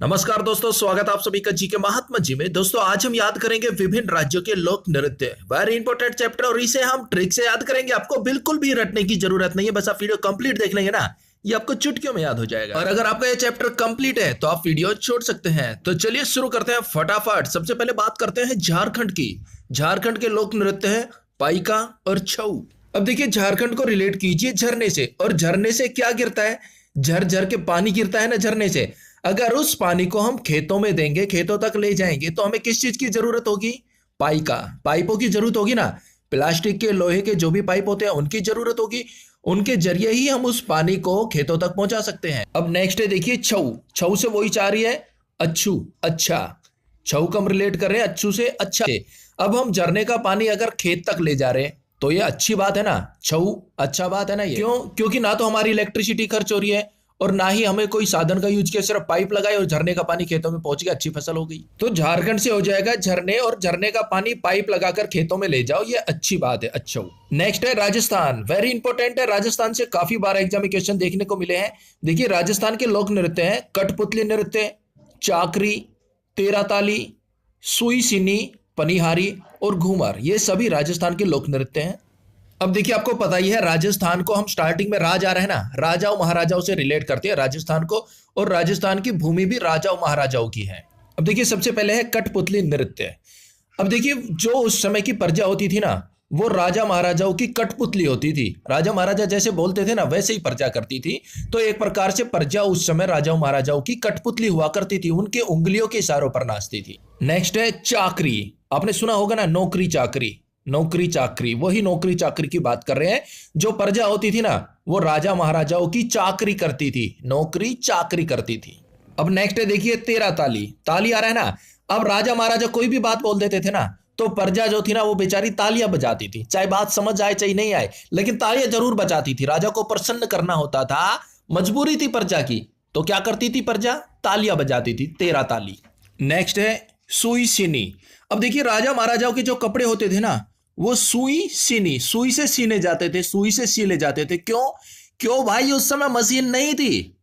नमस्कार दोस्तों, स्वागत है आप सभी का जी के महात्मा जी में। दोस्तों आज हम याद करेंगे विभिन्न राज्यों के लोक नृत्य। वेरी इंपॉर्टेंट चैप्टर और इसे हम ट्रिक से याद करेंगे। आपको बिल्कुल भी रटने की जरूरत नहीं है, बस आप वीडियो कंप्लीट देख लेंगे ना, ये आपको चुटकियों में याद हो जाएगा। और अगर आपका ये चैप्टर कंप्लीट है तो आप वीडियो छोड़ सकते हैं। तो चलिए शुरू करते हैं फटाफट। सबसे पहले बात करते हैं झारखंड की। झारखंड के लोक नृत्य है पाइका और छऊ। अब देखिए झारखंड को रिलेट कीजिए झरने से, और झरने से क्या गिरता है? झरझर के पानी गिरता है ना झरने से। अगर उस पानी को हम खेतों में देंगे, खेतों तक ले जाएंगे, तो हमें किस चीज की जरूरत होगी? पाइपों की जरूरत होगी ना। प्लास्टिक के, लोहे के जो भी पाइप होते हैं उनकी जरूरत होगी। उनके जरिए ही हम उस पानी को खेतों तक पहुंचा सकते हैं। अब नेक्स्ट है देखिए छऊ। छऊ से वही चाह रही है अच्छू, अच्छा। छऊ को हम रिलेट कर रहे हैं अच्छू से, अच्छा। अब हम झरने का पानी अगर खेत तक ले जा रहे हैं तो ये अच्छी बात है ना। छऊ अच्छा बात है ना ये। क्यों? क्योंकि ना तो हमारी इलेक्ट्रिसिटी खर्च हो रही है और ना ही हमें कोई साधन का यूज किया, सिर्फ पाइप लगाए और झरने का पानी खेतों में पहुंच गया, अच्छी फसल हो गई। तो झारखंड से हो जाएगा झरने, और झरने का पानी पाइप लगाकर खेतों में ले जाओ, ये अच्छी बात है, अच्छा। नेक्स्ट है राजस्थान। वेरी इंपॉर्टेंट है। राजस्थान से काफी बार एग्जाम में क्वेश्चन देखने को मिले हैं। देखिए राजस्थान के लोक नृत्य हैं कठपुतली नृत्य, चाकरी, तेरा ताली, सुई सिनी, पनिहारी और घूमर। ये सभी राजस्थान के लोक नृत्य हैं। अब देखिए आपको पता ही है राजस्थान को हम स्टार्टिंग में राज आ रहे हैं ना, राजाओं महाराजाओं से रिलेट करते हैं राजस्थान को, और राजस्थान की भूमि भी राजाओं महाराजाओं की है। अब देखिए सबसे पहले है कठपुतली नृत्य। अब देखिए जो उस समय की प्रजा होती थी ना, वो राजा महाराजाओं की कठपुतली होती थी। राजा महाराजा जैसे बोलते थे ना, वैसे ही प्रजा करती थी। तो एक प्रकार से प्रजा उस समय राजाओं महाराजाओं की कठपुतली हुआ करती थी, उनके उंगलियों के इशारों पर नाचती थी। नेक्स्ट है चाकरी। आपने सुना होगा ना, नौकरी चाकरी, नौकरी चाकरी, वही नौकरी चाकरी की बात कर रहे हैं। जो प्रजा होती थी ना, वो राजा महाराजाओं की चाकरी करती थी, नौकरी चाकरी करती थी। अब नेक्स्ट है देखिए तेरा ताली। ताली आ रहा है ना। अब राजा महाराजा कोई भी बात बोल देते थे ना, तो प्रजा जो थी ना वो बेचारी तालियां बजाती थी, चाहे बात समझ आए चाहे नहीं आए, लेकिन तालियां जरूर बजाती थी। राजा को प्रसन्न करना होता था, मजबूरी थी प्रजा की, तो क्या करती थी प्रजा? तालियां बजाती थी, तेरा ताली। नेक्स्ट है सुई सिनी। अब देखिए राजा महाराजाओं के जो कपड़े होते थे ना, वो सुई सिनी, सुई से सीने जाते थे, सुई से सिले जाते थे। क्यों? क्यों भाई? उस समय मशीन नहीं थी,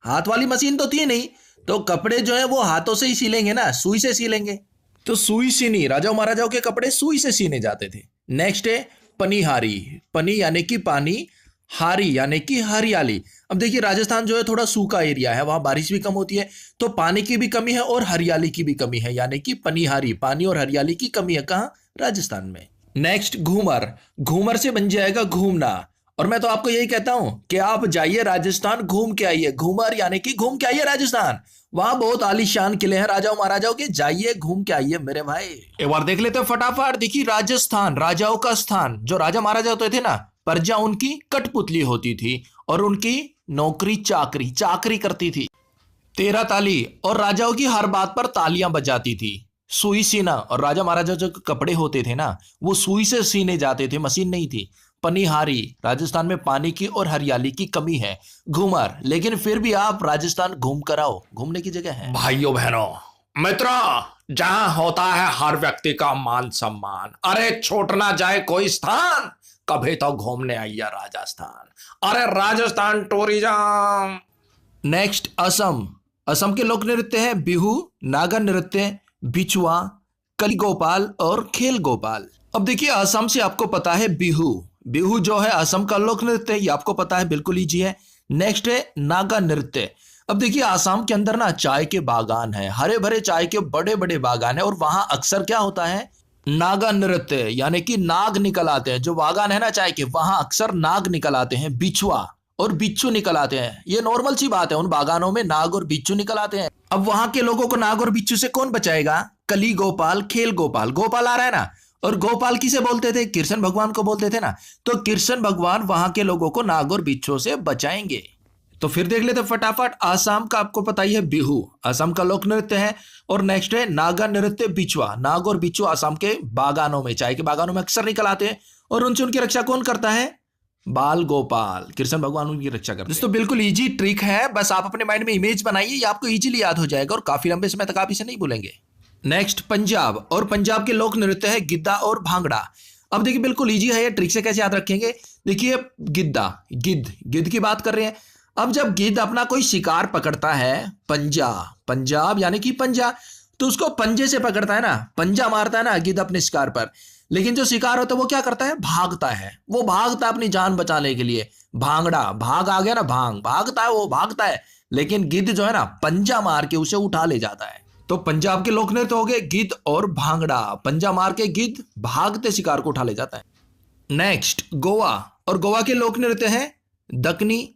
हाथ वाली मशीन तो थी नहीं, तो कपड़े जो है वो हाथों से ही सिलेंगे ना, सुई से सिलेंगे। तो सुई सिनी, राजा महाराजाओं के कपड़े सुई से सीने जाते थे। नेक्स्ट है पनिहारी। पनी यानी कि पानी, हारी यानी कि हरियाली। अब देखिए राजस्थान जो है थोड़ा सूखा एरिया है, वहां बारिश भी कम होती है, तो पानी की भी कमी है और हरियाली की भी कमी है, यानी कि पनिहारी, पानी और हरियाली की कमी है। कहाँ? राजस्थान में। नेक्स्ट घूमर। घूमर से बन जाएगा घूमना, और मैं तो आपको यही कहता हूं कि आप जाइए राजस्थान, घूम के आइए। घूमर यानी कि घूम के आइए राजस्थान, वहां बहुत आलीशान किले हैं राजाओं महाराजाओं के, जाइए घूम के आइए मेरे भाई। एक बार देख लेते हैं फटाफट। देखिए राजस्थान राजाओं का स्थान। जो राजा महाराजा होते थे ना, प्रजा उनकी कठपुतली होती थी और उनकी नौकरी चाकरी, चाकरी करती थी। तेरा ताली, और राजाओं की हर बात पर तालियां बजाती थी। सुई सीना, और राजा महाराजा जो कपड़े होते थे ना, वो सुई से सीने जाते थे, मशीन नहीं थी। पनिहारी, राजस्थान में पानी की और हरियाली की कमी है। घूमर, लेकिन फिर भी आप राजस्थान घूम कर आओ, घूमने की जगह है। भाइयों बहनों मित्रों, जहां होता है हर व्यक्ति का मान सम्मान, अरे छूट ना जाए कोई स्थान, कभी तो घूमने आइए राजस्थान। अरे राजस्थान टूरिज्म। नेक्स्ट असम। असम के लोक नृत्य है बिहू, नागा नृत्य, बिचुआ, कली गोपाल और खेल गोपाल। अब देखिए असम से आपको पता है बिहू। बिहू जो है असम का लोक नृत्य, ये आपको पता है, बिल्कुल ईजी है। नेक्स्ट है नागा नृत्य। अब देखिए आसाम के अंदर ना चाय के बागान है, हरे भरे चाय के बड़े बड़े बागान है, और वहां अक्सर क्या होता है? नागा नृत्य, यानी कि नाग निकल आते हैं। जो बागान है ना चाय के, वहां अक्सर नाग निकल आते हैं, बिछुआ और बिच्छू निकल आते हैं। ये नॉर्मल सी बात है, उन बागानों में नाग और बिच्छू निकल आते हैं। अब वहां के लोगों को नाग और बिच्छू से कौन बचाएगा? कली गोपाल, खेल गोपाल। गोपाल आ रहा है ना, और गोपाल किसे बोलते थे? कृष्ण भगवान को बोलते थे ना, तो कृष्ण भगवान वहां के लोगों को नाग और बिच्छू से बचाएंगे। तो फिर देख लेते फटाफट। आसाम का आपको पता ही है बिहू, असम का लोक नृत्य है। और नेक्स्ट है नागा नृत्य बिछुआ। नाग और बिच्छू आसाम के बागानों में, चाय के बागानों में अक्सर निकल आते हैं, और उनसे उनकी रक्षा कौन करता है? बाल गोपाल, कृष्ण भगवान उनकी रक्षा करते हैं। दोस्तों बिल्कुल इजी ट्रिक है, बस आप अपने माइंड में इमेज बनाइए, ये आपको इजीली याद हो जाएगा और काफी लंबे समय तक आप इसे नहीं भूलेंगे। नेक्स्ट पंजाब। और पंजाब के लोक नृत्य है गिद्धा और भांगड़ा। अब देखिए बिल्कुल इजी है ये, ट्रिक से कैसे याद रखेंगे? देखिए गिद्धा, गिद्ध, गिद्ध की बात कर रहे हैं। अब जब गिद्ध अपना कोई शिकार पकड़ता है, पंजा, पंजाब यानी कि पंजा, तो उसको पंजे से पकड़ता है ना, पंजा मारता है ना गिद्ध अपने शिकार पर। लेकिन जो शिकार होता है वो क्या करता है, भागता है। वो भागता है अपनी जान बचाने के लिए। भांगड़ा, भाग आ गया ना, भांग, भागता है, वो भागता है। लेकिन गिद्ध जो है ना, पंजा मार के उसे उठा ले जाता है। तो पंजाब के लोक नृत्य हो गए गिद्ध और भांगड़ा। पंजा मार के गिद्ध भागते शिकार को उठा ले जाता है। नेक्स्ट गोवा, और गोवा के लोक नृत्य हैं दकनी,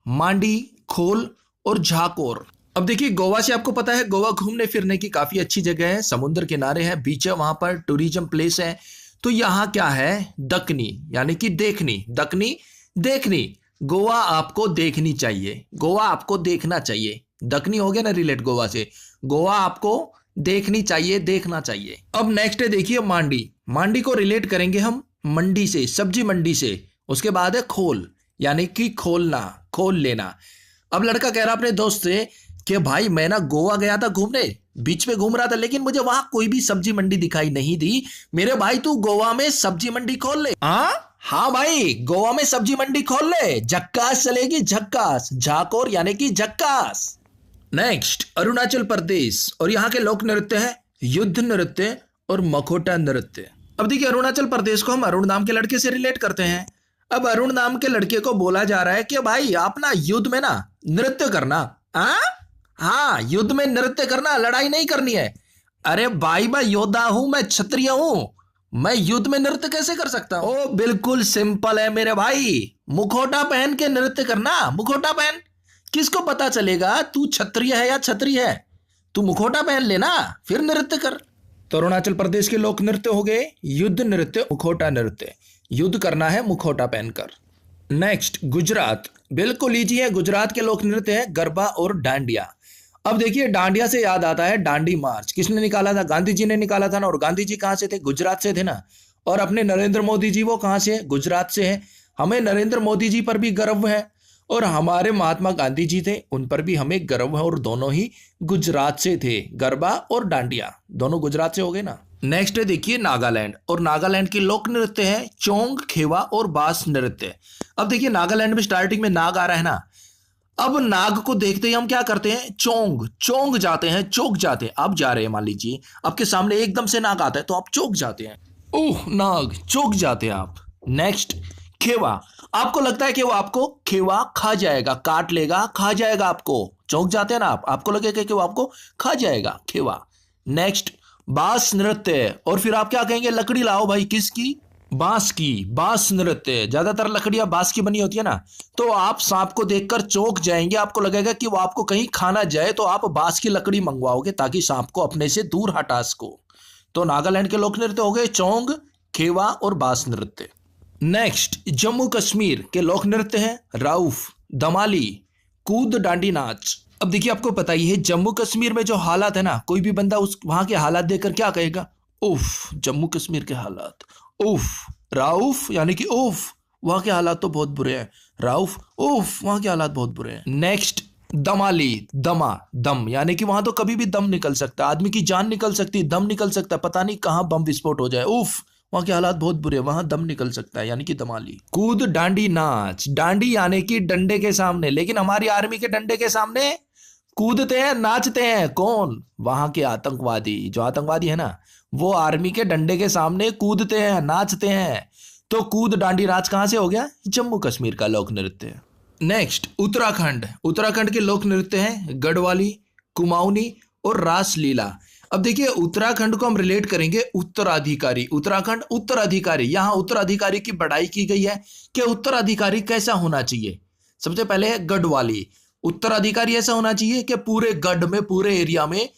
मांडी, खोल और झाकोर। अब देखिए, गोवा से आपको पता है गोवा घूमने फिरने की काफी अच्छी जगह है, समुद्र किनारे है, बीच है, वहां पर टूरिज्म प्लेस है। तो यहाँ क्या है, दकनी यानी कि देखनी, दकनी देखनी। गोवा आपको देखनी चाहिए, गोवा आपको देखना चाहिए। दकनी हो गया ना रिलेट गोवा से, गोवा आपको देखनी चाहिए, देखना चाहिए। अब नेक्स्ट है देखिए मांडी। मांडी को रिलेट करेंगे हम मंडी से, सब्जी मंडी से। उसके बाद है खोल यानी कि खोलना, खोल लेना। अब लड़का कह रहा अपने दोस्त से कि भाई मैं ना गोवा गया था घूमने, बीच में घूम रहा था, लेकिन मुझे वहां कोई भी सब्जी मंडी दिखाई नहीं दी। मेरे भाई तू गोवा में सब्जी मंडी खोल ले। हाँ भाई, गोवा में सब्जी मंडी खोल ले, झक्कास चलेगी, झक्कास। झाकोर यानी कि झक्कास। नेक्स्ट अरुणाचल प्रदेश, और यहाँ के लोक नृत्य है युद्ध नृत्य और मखोटा नृत्य। अब देखिए, अरुणाचल प्रदेश को हम अरुण नाम के लड़के से रिलेट करते हैं। अब अरुण नाम के लड़के को बोला जा रहा है कि भाई आप ना युद्ध में ना नृत्य करना। हाँ, युद्ध में नृत्य करना, लड़ाई नहीं करनी है। अरे भाई मैं योद्धा हूं, मैं क्षत्रिय हूं, मैं युद्ध में नृत्य कैसे कर सकता हूं? ओ बिल्कुल सिंपल है मेरे भाई, मुखौटा पहन के नृत्य करना। मुखौटा पहन, किसको पता चलेगा तू क्षत्रिय है या क्षत्रिय है? तू मुखौटा पहन लेना, फिर नृत्य कर। तो अरुणाचल प्रदेश के लोक नृत्य हो गए युद्ध नृत्य, मुखौटा नृत्य। युद्ध करना है मुखौटा पहनकर। नेक्स्ट गुजरात, बिल्कुल इजी है। गुजरात के लोक नृत्य है गरबा और डांडिया। अब देखिए, डांडिया से याद आता है डांडी मार्च। किसने निकाला था? गांधी जी ने निकाला था ना। और गांधी जी कहां से थे? गुजरात से थे ना। और अपने नरेंद्र मोदी जी वो कहां से है? गुजरात से है। हमें नरेंद्र मोदी जी पर भी गर्व है, और हमारे महात्मा गांधी जी थे, उन पर भी हमें गर्व है, और दोनों ही गुजरात से थे। गरबा और डांडिया दोनों गुजरात से हो गए ना। नेक्स्ट है देखिए नागालैंड, और नागालैंड के लोक नृत्य है चोंग, खेवा और बास नृत्य। अब देखिए, नागालैंड में स्टार्टिंग में नाग आ रहा है ना। अब नाग को देखते ही हम क्या करते हैं? चोंग, चोंग जाते हैं, चौक जाते हैं। आप जा रहे हैं, मान लीजिए आपके सामने एकदम से नाग आता है, तो आप चौक जाते हैं। ओह नाग, चौक जाते हैं आप। नेक्स्ट खेवा, आपको लगता है कि वो आपको खेवा खा जाएगा, काट लेगा, खा जाएगा आपको। चौक जाते हैं ना आप, आपको लगेगा कि वो आपको खा जाएगा, खेवा। नेक्स्ट बांस नृत्य, और फिर आप क्या कहेंगे? लकड़ी लाओ भाई, किसकी? बांस की। बांस नृत्य, ज्यादातर लकड़ियां बांस की बनी होती है ना। तो आप सांप को देखकर चौंक जाएंगे, आपको लगेगा कि वो आपको कहीं खाना जाए, तो आप बांस की लकड़ी मंगवाओगे ताकि सांप को अपने से दूर हटा सको। तो नागालैंड के लोक नृत्य हो गए चोंग, खेवा और बांस नृत्य। नेक्स्ट जम्मू कश्मीर के लोक नृत्य है राउफ, दमाली, कूद डांडी नाच। अब देखिए, आपको पता ही है जम्मू कश्मीर में जो हालात है ना, कोई भी बंदा उस वहां के हालात देखकर क्या कहेगा? उफ, जम्मू कश्मीर के हालात, उफ। राउफ यानी कि उफ, वहां के हालात तो बहुत बुरे हैं। राउफ, उफ, वहां के हालात बहुत बुरे हैं। नेक्स्ट दमाली, दमा, दम, यानी कि वहां तो कभी भी दम निकल सकता है, आदमी की जान निकल सकती है, दम निकल सकता है, पता नहीं कहां बम विस्फोट हो जाए। उफ, वहां के हालात बहुत बुरे, वहां दम निकल सकता है, यानी कि दमाली। कूद डांडी नाच, डांडी यानी कि डंडे के सामने, लेकिन हमारी आर्मी के डंडे के सामने कूदते हैं, नाचते हैं कौन? वहां के आतंकवादी। जो आतंकवादी है ना, वो आर्मी के डंडे के सामने कूदते हैं, नाचते हैं। तो कूद डांडी नाच कहां से हो गया? जम्मू कश्मीर का लोक नृत्य। नेक्स्ट उत्तराखंड, उत्तराखंड के लोक नृत्य हैं गढ़वाली, कुमाऊनी और रासलीला। अब देखिए, उत्तराखंड को हम रिलेट करेंगे उत्तराधिकारी। उत्तराखंड उत्तराधिकारी, यहां उत्तराधिकारी की बढ़ाई की गई है कि उत्तराधिकारी कैसा होना चाहिए। सबसे पहले है गढ़वाली, उत्तराधिकारी ऐसा होना चाहिए कि पूरे गढ़ में, पूरे एरिया में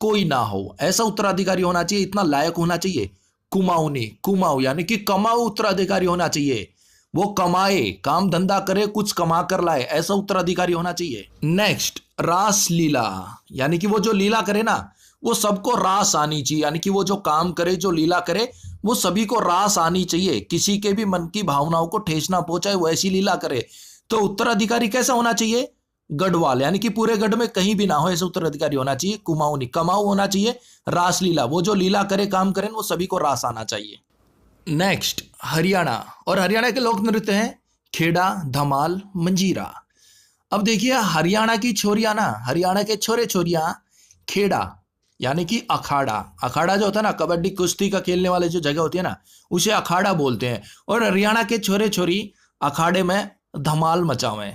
कोई ना हो, ऐसा उत्तराधिकारी होना चाहिए, इतना लायक होना चाहिए। कुमाऊनी, कुमाऊ यानी कि कमाऊ उत्तराधिकारी होना चाहिए, वो कमाए, काम धंधा करे, कुछ कमा कर लाए, ऐसा उत्तराधिकारी होना चाहिए। नेक्स्ट रासलीला, यानी कि वो जो लीला करे ना, वो सबको रास आनी चाहिए, यानी कि वो जो काम करे, जो लीला करे, वो सभी को रास आनी चाहिए, किसी के भी मन की भावनाओं को ठेस ना पहुंचाए, वो ऐसी लीला करे। तो उत्तराधिकारी कैसा होना चाहिए? गढ़वाल, यानी कि पूरे गढ़ में कहीं भी ना हो, ऐसा उत्तराधिकारी होना चाहिए। कुमाऊनी, कमाऊ होना चाहिए। रासलीला, वो जो लीला करे, काम करें, वो सभी को रास आना चाहिए। नेक्स्ट हरियाणा, और हरियाणा के लोक नृत्य हैं खेड़ा, धमाल, मंजीरा। अब देखिए हरियाणा की छोरियां ना, हरियाणा के छोरे छोरियां खेड़ा यानी कि अखाड़ा, अखाड़ा जो होता है ना कबड्डी कुश्ती का खेलने वाले जो जगह होती है ना उसे अखाड़ा बोलते हैं। और हरियाणा के छोरे छोरी अखाड़े में धमाल मचावे,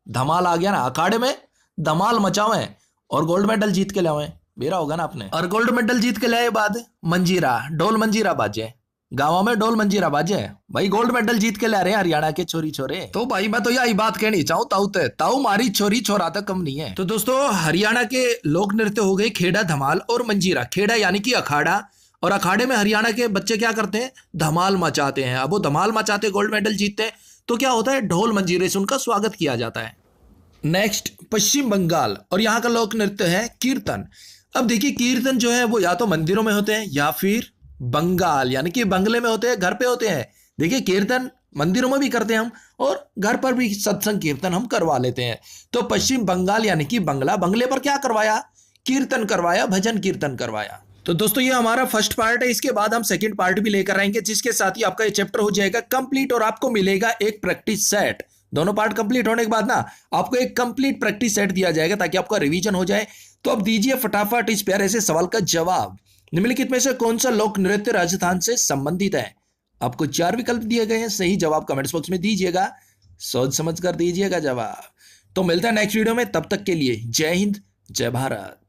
धमाल आ गया ना, अखाड़े में धमाल मचावे और गोल्ड मेडल जीत के लावे, बेरा होगा ना आपने। और गोल्ड मेडल जीत के लाए बाद मंजीरा, ढोल मंजीरा बाजे, गाँव में ढोल मंजीरा बाजे, भाई गोल्ड मेडल जीत के ला रहे हैं हरियाणा के छोरी छोरे। तो भाई मैं तो यही बात कहनी चाहूँ, ताऊ मारी छोरी छोरा तो कम नहीं है। तो दोस्तों हरियाणा के लोक नृत्य हो गए खेड़ा, धमाल और मंजीरा। खेड़ा यानी कि अखाड़ा, और अखाड़े में हरियाणा के बच्चे क्या करते हैं, धमाल मचाते हैं। अब वो धमाल मचाते गोल्ड मेडल जीतते हैं तो क्या होता है, ढोल मंजीरे से उनका स्वागत किया जाता है। नेक्स्ट पश्चिम बंगाल, और यहाँ का लोक नृत्य है कीर्तन। अब देखिए कीर्तन जो है वो या तो मंदिरों में होते हैं या फिर बंगाल यानी कि बंगले में होते हैं, घर पे होते हैं। देखिए कीर्तन मंदिरों में भी करते हैं हम, और घर पर भी सत्संग कीर्तन हम करवा लेते हैं। तो पश्चिम बंगाल यानी कि बंगला, बंगले पर क्या करवाया, कीर्तन करवाया, भजन कीर्तन करवाया। तो दोस्तों ये हमारा फर्स्ट पार्ट है, इसके बाद हम सेकंड पार्ट भी लेकर आएंगे जिसके साथ ही आपका ये चैप्टर हो जाएगा कंप्लीट और आपको मिलेगा एक प्रैक्टिस सेट। दोनों पार्ट कंप्लीट होने के बाद ना आपको एक कंप्लीट प्रैक्टिस सेट दिया जाएगा ताकि आपका रिवीजन हो जाए। तो अब दीजिए फटाफट इस प्यारे से सवाल का जवाब, निम्नलिखित में से कौन सा लोक नृत्य राजस्थान से संबंधित है। आपको 4 विकल्प दिए गए हैं, सही जवाब कमेंट्स बॉक्स में दीजिएगा, सोच समझ कर दीजिएगा जवाब। तो मिलता है नेक्स्ट वीडियो में, तब तक के लिए जय हिंद जय भारत।